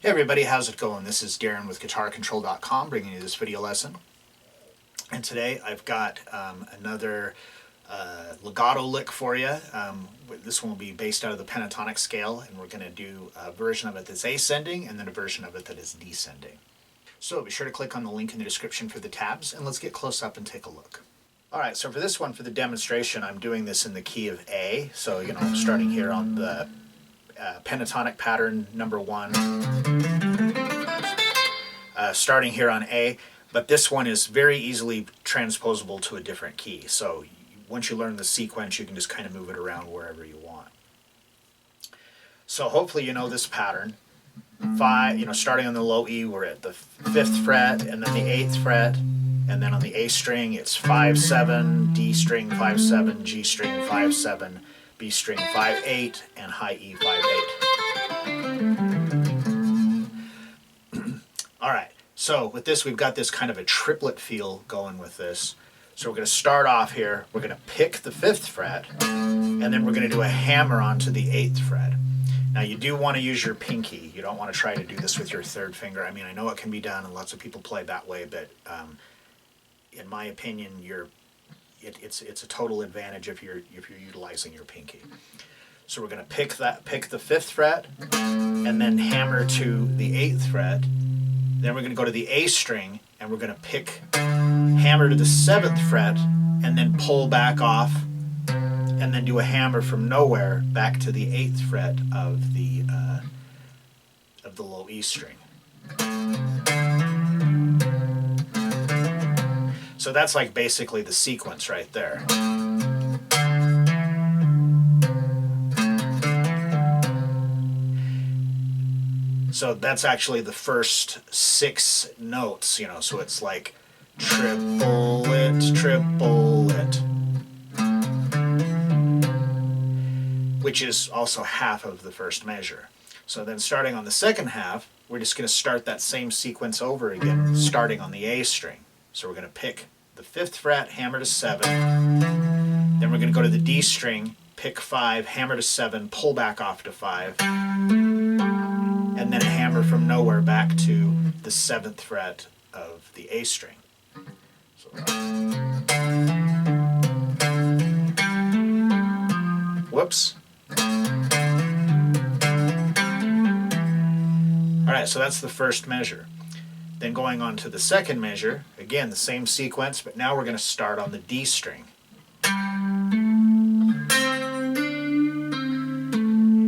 Hey everybody, how's it going? This is Darrin with GuitarControl.com bringing you this video lesson. And today I've got another legato lick for you. This one will be based out of the pentatonic scale, and we're going to do a version of it that's ascending and then a version of it that is descending. So be sure to click on the link in the description for the tabs, and let's get close up and take a look. Alright, so for this one, for the demonstration, I'm doing this in the key of A. So, I'm starting here on the pentatonic pattern number 1, starting here on A, but this one is very easily transposable to a different key. So once you learn the sequence, you can just kind of move it around wherever you want. So hopefully you know this pattern. Starting on the low E, we're at the 5th fret, and then the 8th fret, and then on the A string it's 5-7, D string 5-7, G string 5-7, B string 5-8, and high E 5-8. Alright, so with this we've got this kind of a triplet feel going with this. So we're going to start off here, we're going to pick the 5th fret, and then we're going to do a hammer onto the 8th fret. Now you do want to use your pinky, you don't want to try to do this with your 3rd finger. I mean, I know it can be done and lots of people play that way, but in my opinion, it's a total advantage if you're utilizing your pinky. So we're going to pick the 5th fret and then hammer to the 8th fret. Then we're going to go to the A string and we're going to hammer to the 7th fret and then pull back off and then do a hammer from nowhere back to the 8th fret of the low E string. So that's like basically the sequence right there. So that's actually the first 6 notes, so it's like triple it, which is also half of the first measure. So then starting on the second half, we're just going to start that same sequence over again, starting on the A string. So we're going to pick the 5th fret, hammer to 7, then we're going to go to the D string, pick 5, hammer to 7, pull back off to 5, and then a hammer from nowhere back to the 7th fret of the A string. So, whoops. Alright, so that's the first measure. Then going on to the second measure, again the same sequence, but now we're going to start on the D string.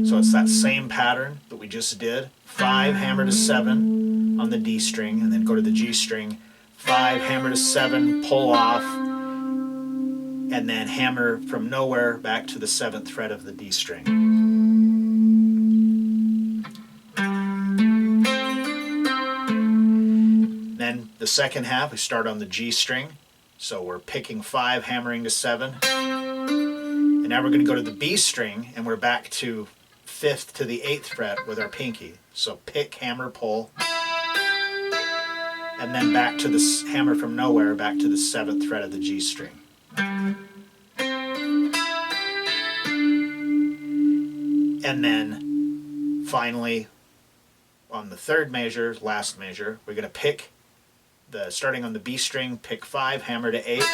So it's that same pattern that we just did. 5, hammer to 7 on the D string, and then go to the G string, 5, hammer to 7, pull off, and then hammer from nowhere back to the 7th fret of the D string. Then the second half, we start on the G string. So we're picking 5, hammering to 7. And now we're going to go to the B string, and we're back to 5th to the 8th fret with our pinky. So pick, hammer, pull. And then back to this hammer from nowhere, back to the 7th fret of the G string. And then finally, on the 3rd measure, last measure, we're going to pick starting on the B string, pick 5, hammer to 8,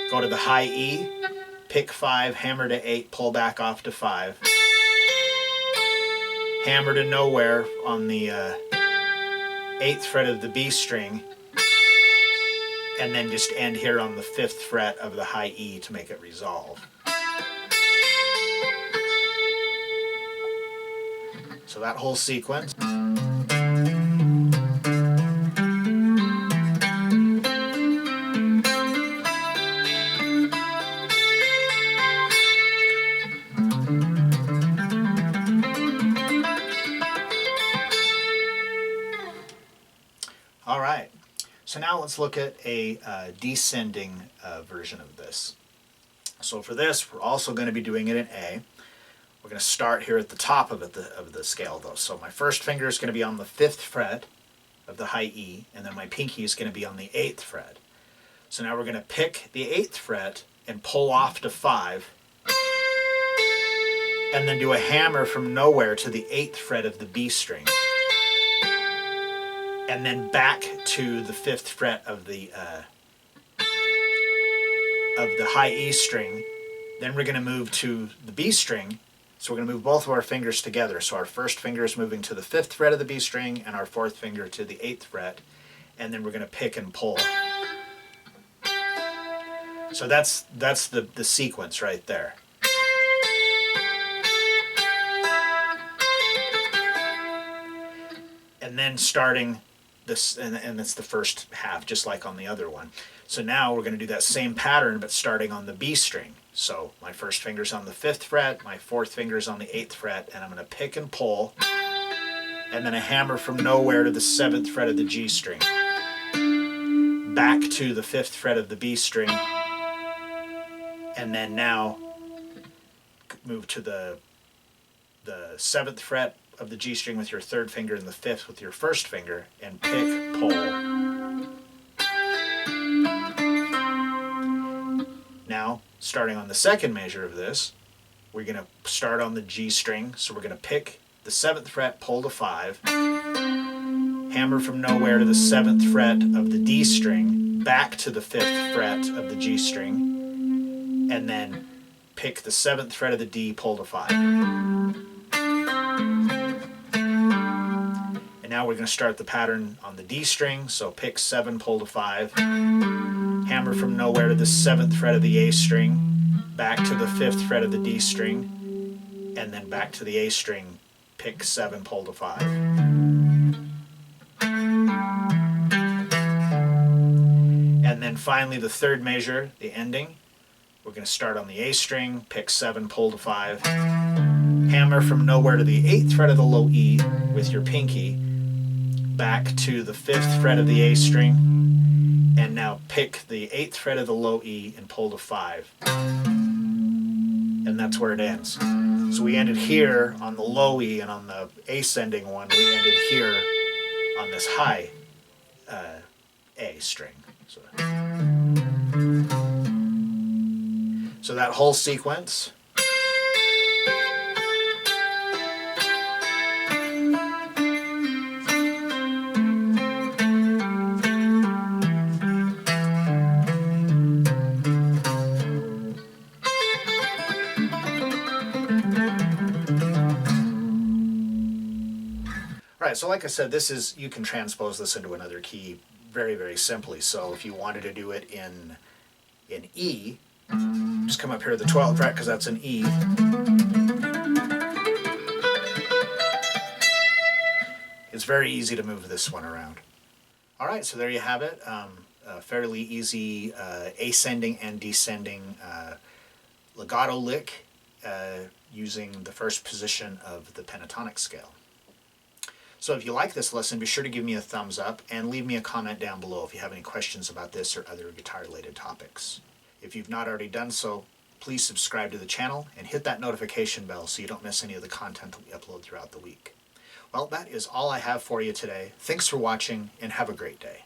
go to the high E, pick 5, hammer to 8, pull back off to 5, hammer to nowhere on the 8th fret of the B string, and then just end here on the 5th fret of the high E to make it resolve. So that whole sequence. Alright, so now let's look at a descending version of this. So for this, we're also going to be doing it in A. We're going to start here at the top of the scale though. So my first finger is going to be on the 5th fret of the high E, and then my pinky is going to be on the 8th fret. So now we're going to pick the 8th fret and pull off to 5, and then do a hammer from nowhere to the 8th fret of the B string. and then back to the 5th fret of the high E string. Then we're going to move to the B string. So we're going to move both of our fingers together. So our first finger is moving to the 5th fret of the B string and our 4th finger to the 8th fret. And then we're going to pick and pull. So that's the sequence right there. And then starting this, and it's the first half, just like on the other one. So now we're going to do that same pattern, but starting on the B string. So my first finger's on the 5th fret, my 4th finger's on the 8th fret, and I'm going to pick and pull, and then a hammer from nowhere to the 7th fret of the G string, back to the 5th fret of the B string, and then now move to the 7th fret of the G string with your 3rd finger and the 5th with your 1st finger, and pick, pull. Now, starting on the second measure of this, we're going to start on the G string, so we're going to pick the 7th fret, pull to 5, hammer from nowhere to the 7th fret of the D string, back to the 5th fret of the G string, and then pick the 7th fret of the D, pull to 5. And now we're going to start the pattern on the D string, so pick 7, pull to 5, hammer from nowhere to the 7th fret of the A string, back to the 5th fret of the D string, and then back to the A string, pick 7, pull to 5. And then finally the third measure, the ending, we're going to start on the A string, pick 7, pull to 5, hammer from nowhere to the 8th fret of the low E with your pinky, back to the 5th fret of the A string, and now pick the 8th fret of the low E and pull to 5. And that's where it ends. So we ended here on the low E, and on the ascending one, we ended here on this high A string. So that whole sequence. Alright, so like I said, this is, you can transpose this into another key very, very simply. So if you wanted to do it in E, just come up here to the 12th fret because that's an E. It's very easy to move this one around. Alright, so there you have it. A fairly easy ascending and descending legato lick using the first position of the pentatonic scale. So if you like this lesson, be sure to give me a thumbs up and leave me a comment down below if you have any questions about this or other guitar-related topics. If you've not already done so, please subscribe to the channel and hit that notification bell so you don't miss any of the content that we upload throughout the week. Well, that is all I have for you today. Thanks for watching and have a great day.